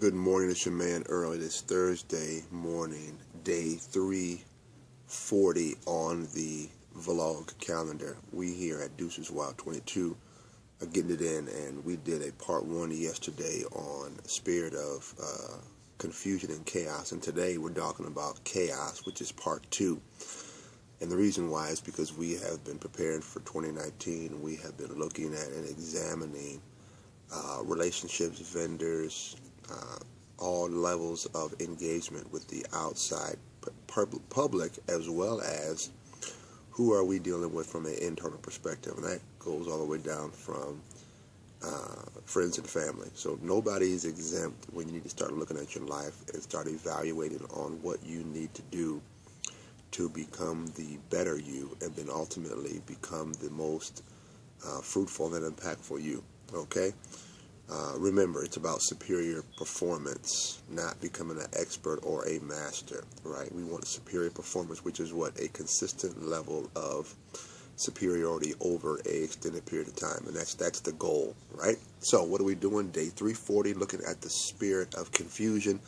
Good morning, it's your man Earl. It is Thursday morning, day 340 on the vlog calendar. We here at Deuces Wild 22 are getting it in, and we did a part 1 yesterday on spirit of confusion and chaos, and today we're talking about chaos, which is part 2. And the reason why is because we have been preparing for 2019. We have been looking at and examining relationships, vendors, all levels of engagement with the outside public, as well as who are we dealing with from an internal perspective. And that goes all the way down from friends and family. So nobody is exempt when you need to start looking at your life and start evaluating on what you need to do to become the better you, and then ultimately become the most fruitful and impactful you. Okay? Remember, it's about superior performance, not becoming an expert or a master, right? We want superior performance, which is what? A consistent level of superiority over an extended period of time, and that's the goal, right? So what are we doing? Day 340, looking at the spirit of confusion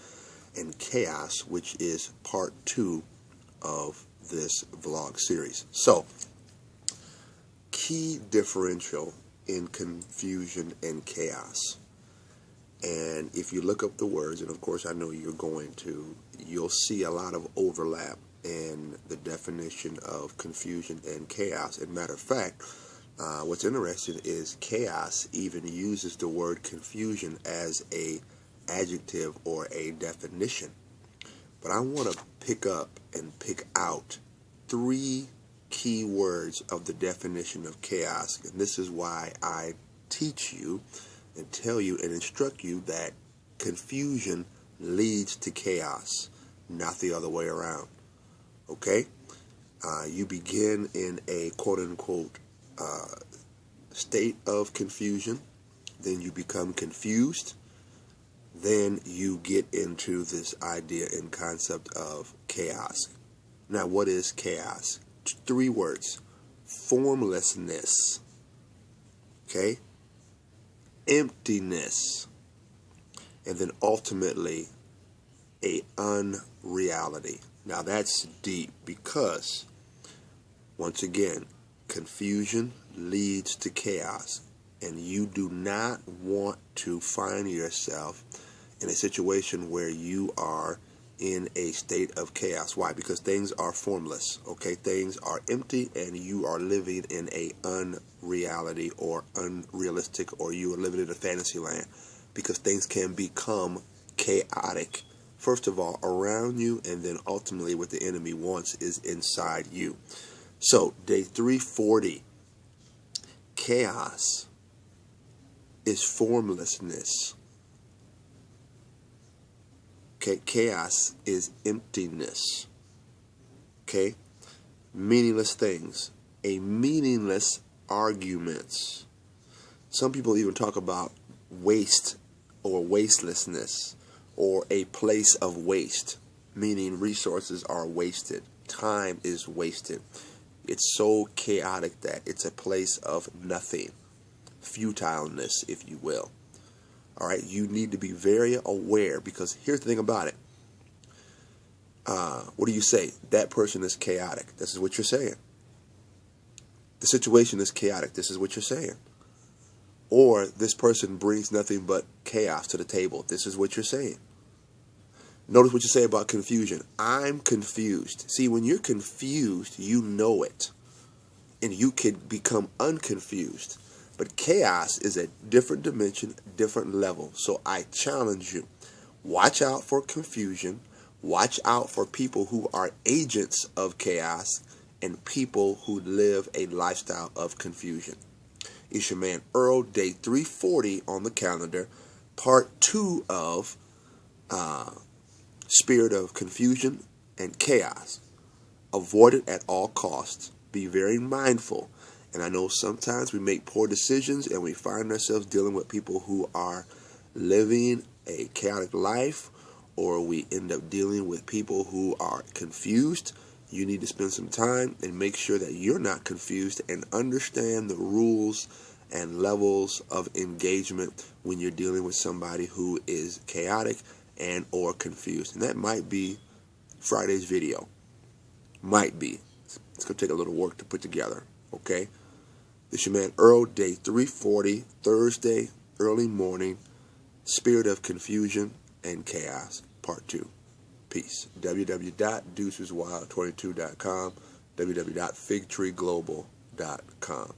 and chaos, which is part 2 of this vlog series. So, key differential in confusion and chaos. And if you look up the words, and of course I know you're going to, you'll see a lot of overlap in the definition of confusion and chaos. As a matter of fact, what's interesting is chaos even uses the word confusion as a adjective or a definition. But I want to pick up and pick out 3 key words of the definition of chaos, and this is why I teach you and tell you and instruct you that confusion leads to chaos, not the other way around. Okay? You begin in a quote-unquote state of confusion, then you become confused, then you get into this idea and concept of chaos. Now, what is chaos? 3 words: formlessness, okay, emptiness, and then ultimately a unreality. Now that's deep, because once again, confusion leads to chaos, and you do not want to find yourself in a situation where you are in a state of chaos. Why? Because things are formless, okay? Things are empty, and you are living in a unreality or unrealistic, or you are living in a fantasy land, because things can become chaotic. First of all, around you, and then ultimately what the enemy wants is inside you. So, day 340, chaos is formlessness. Okay, chaos is emptiness. Okay, meaningless things, a meaningless arguments. Some people even talk about waste or wastelessness, or a place of waste, meaning resources are wasted, time is wasted. It's so chaotic that it's a place of nothing, futileness, if you will. All right, you need to be very aware, because here's the thing about it. What do you say? That person is chaotic. This is what you're saying. The situation is chaotic. This is what you're saying. Or this person brings nothing but chaos to the table. This is what you're saying. Notice what you say about confusion. I'm confused. See, when you're confused, you know it, and you can become unconfused. But chaos is a different dimension, different level. So I challenge you. Watch out for confusion. Watch out for people who are agents of chaos and people who live a lifestyle of confusion. It's your man Earl, day 340 on the calendar, part 2 of spirit of confusion and chaos. Avoid it at all costs. Be very mindful. And I know sometimes we make poor decisions, and we find ourselves dealing with people who are living a chaotic life, or we end up dealing with people who are confused. You need to spend some time and make sure that you're not confused, and understand the rules and levels of engagement when you're dealing with somebody who is chaotic and or confused. And that might be Friday's video. Might be. It's going to take a little work to put together. Okay? This is your man Earl, day 340, Thursday, early morning, Spirit of Confusion and Chaos, Part 2. Peace. www.deuceswild22.com, www.FigTreeGlobal.com.